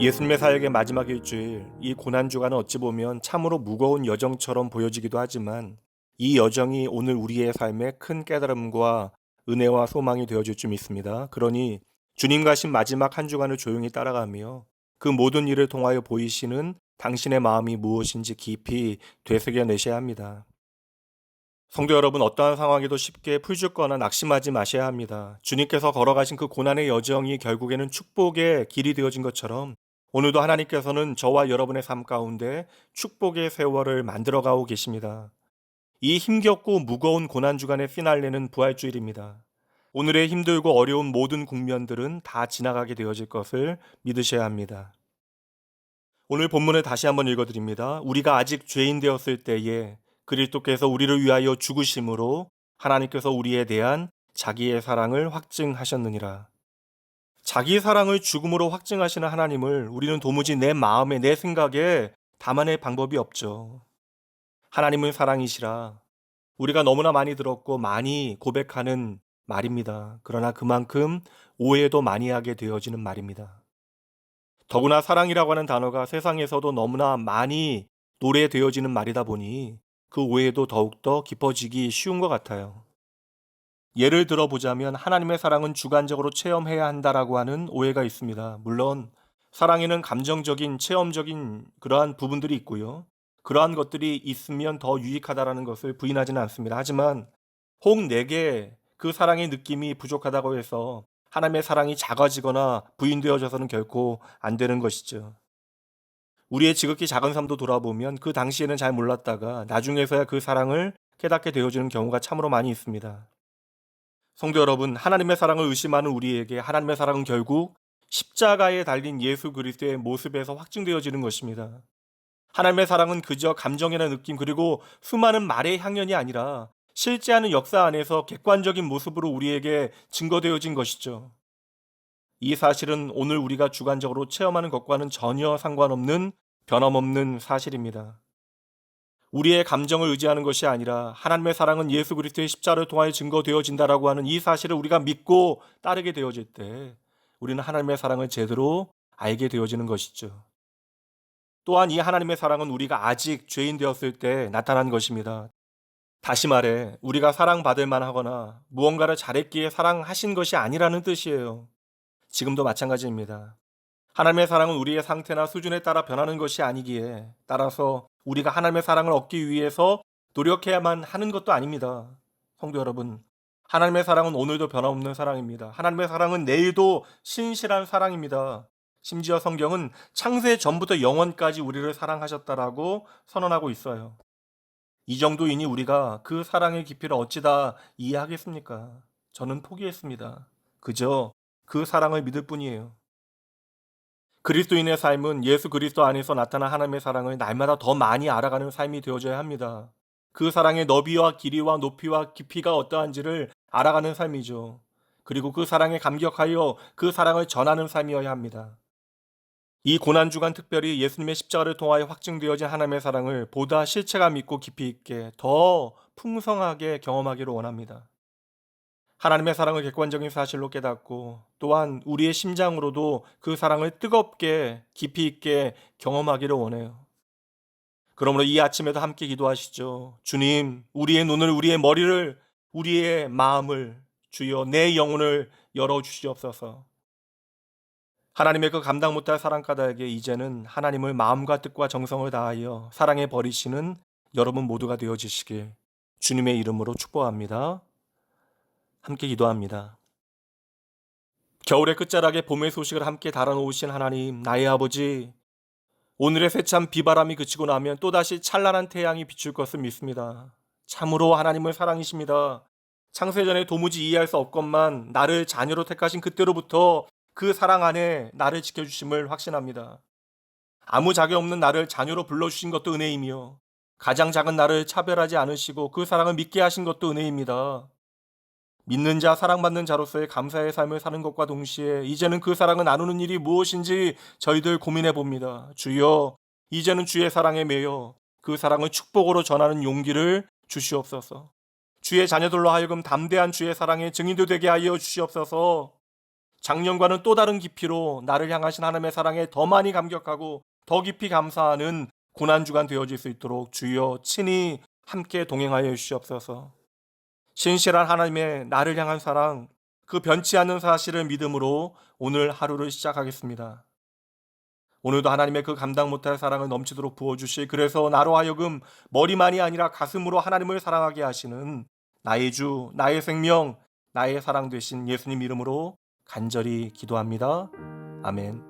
예수님의 사역의 마지막 일주일, 이 고난주간은 어찌 보면 참으로 무거운 여정처럼 보여지기도 하지만 이 여정이 오늘 우리의 삶에 큰 깨달음과 은혜와 소망이 되어줄 줄 믿습니다. 그러니 주님 가신 마지막 한 주간을 조용히 따라가며 그 모든 일을 통하여 보이시는 당신의 마음이 무엇인지 깊이 되새겨내셔야 합니다. 성도 여러분, 어떠한 상황에도 쉽게 풀죽거나 낙심하지 마셔야 합니다. 주님께서 걸어가신 그 고난의 여정이 결국에는 축복의 길이 되어진 것처럼 오늘도 하나님께서는 저와 여러분의 삶 가운데 축복의 세월을 만들어가고 계십니다. 이 힘겹고 무거운 고난주간의 피날레는 부활주일입니다. 오늘의 힘들고 어려운 모든 국면들은 다 지나가게 되어질 것을 믿으셔야 합니다. 오늘 본문을 다시 한번 읽어드립니다. 우리가 아직 죄인 되었을 때에 그리스도께서 우리를 위하여 죽으심으로 하나님께서 우리에 대한 자기의 사랑을 확증하셨느니라. 자기 사랑을 죽음으로 확증하시는 하나님을 우리는 도무지 내 마음에 내 생각에 담아낼 방법이 없죠. 하나님은 사랑이시라 우리가 너무나 많이 들었고 많이 고백하는 말입니다. 그러나 그만큼 오해도 많이 하게 되어지는 말입니다. 더구나 사랑이라고 하는 단어가 세상에서도 너무나 많이 노래되어지는 말이다 보니 그 오해도 더욱더 깊어지기 쉬운 것 같아요. 예를 들어보자면 하나님의 사랑은 주관적으로 체험해야 한다라고 하는 오해가 있습니다. 물론 사랑에는 감정적인, 체험적인 그러한 부분들이 있고요. 그러한 것들이 있으면 더 유익하다라는 것을 부인하지는 않습니다. 하지만 혹 내게 그 사랑의 느낌이 부족하다고 해서 하나님의 사랑이 작아지거나 부인되어져서는 결코 안 되는 것이죠. 우리의 지극히 작은 삶도 돌아보면 그 당시에는 잘 몰랐다가 나중에서야 그 사랑을 깨닫게 되어지는 경우가 참으로 많이 있습니다. 성도 여러분, 하나님의 사랑을 의심하는 우리에게 하나님의 사랑은 결국 십자가에 달린 예수 그리스도의 모습에서 확증되어지는 것입니다. 하나님의 사랑은 그저 감정이나 느낌 그리고 수많은 말의 향연이 아니라 실제하는 역사 안에서 객관적인 모습으로 우리에게 증거되어진 것이죠. 이 사실은 오늘 우리가 주관적으로 체험하는 것과는 전혀 상관없는 변함없는 사실입니다. 우리의 감정을 의지하는 것이 아니라 하나님의 사랑은 예수 그리스도의 십자가를 통하여 증거되어진다라고 하는 이 사실을 우리가 믿고 따르게 되어질 때 우리는 하나님의 사랑을 제대로 알게 되어지는 것이죠. 또한 이 하나님의 사랑은 우리가 아직 죄인 되었을 때 나타난 것입니다. 다시 말해 우리가 사랑받을 만하거나 무언가를 잘했기에 사랑하신 것이 아니라는 뜻이에요. 지금도 마찬가지입니다. 하나님의 사랑은 우리의 상태나 수준에 따라 변하는 것이 아니기에 따라서 우리가 하나님의 사랑을 얻기 위해서 노력해야만 하는 것도 아닙니다. 성도 여러분, 하나님의 사랑은 오늘도 변함없는 사랑입니다. 하나님의 사랑은 내일도 신실한 사랑입니다. 심지어 성경은 창세 전부터 영원까지 우리를 사랑하셨다라고 선언하고 있어요. 이 정도이니 우리가 그 사랑의 깊이를 어찌다 이해하겠습니까? 저는 포기했습니다. 그저 그 사랑을 믿을 뿐이에요. 그리스도인의 삶은 예수 그리스도 안에서 나타난 하나님의 사랑을 날마다 더 많이 알아가는 삶이 되어져야 합니다. 그 사랑의 너비와 길이와 높이와 깊이가 어떠한지를 알아가는 삶이죠. 그리고 그 사랑에 감격하여 그 사랑을 전하는 삶이어야 합니다. 이 고난주간 특별히 예수님의 십자가를 통하여 확증되어진 하나님의 사랑을 보다 실체감 있고 깊이 있게 더 풍성하게 경험하기를 원합니다. 하나님의 사랑을 객관적인 사실로 깨닫고 또한 우리의 심장으로도 그 사랑을 뜨겁게 깊이 있게 경험하기를 원해요. 그러므로 이 아침에도 함께 기도하시죠. 주님, 우리의 눈을, 우리의 머리를, 우리의 마음을 주여 내 영혼을 열어주시옵소서. 하나님의 그 감당 못할 사랑 까닭에 이제는 하나님을 마음과 뜻과 정성을 다하여 사랑해 버리시는 여러분 모두가 되어지시길 주님의 이름으로 축복합니다. 함께 기도합니다. 겨울의 끝자락에 봄의 소식을 함께 달아놓으신 하나님, 나의 아버지, 오늘의 세찬 비바람이 그치고 나면 또다시 찬란한 태양이 비출 것을 믿습니다. 참으로 하나님을 사랑이십니다. 창세전에 도무지 이해할 수 없건만 나를 자녀로 택하신 그때로부터 그 사랑 안에 나를 지켜주심을 확신합니다. 아무 자격 없는 나를 자녀로 불러주신 것도 은혜이며 가장 작은 나를 차별하지 않으시고 그 사랑을 믿게 하신 것도 은혜입니다. 믿는 자, 사랑받는 자로서의 감사의 삶을 사는 것과 동시에 이제는 그 사랑을 나누는 일이 무엇인지 저희들 고민해 봅니다. 주여, 이제는 주의 사랑에 매여 그 사랑을 축복으로 전하는 용기를 주시옵소서. 주의 자녀들로 하여금 담대한 주의 사랑의 증인도 되게 하여 주시옵소서. 작년과는 또 다른 깊이로 나를 향하신 하나님의 사랑에 더 많이 감격하고 더 깊이 감사하는 고난주간 되어질 수 있도록 주여 친히 함께 동행하여 주시옵소서. 신실한 하나님의 나를 향한 사랑, 그 변치 않는 사실을 믿음으로 오늘 하루를 시작하겠습니다. 오늘도 하나님의 그 감당 못할 사랑을 넘치도록 부어주시, 그래서 나로 하여금 머리만이 아니라 가슴으로 하나님을 사랑하게 하시는 나의 주, 나의 생명, 나의 사랑 되신 예수님 이름으로 간절히 기도합니다. 아멘.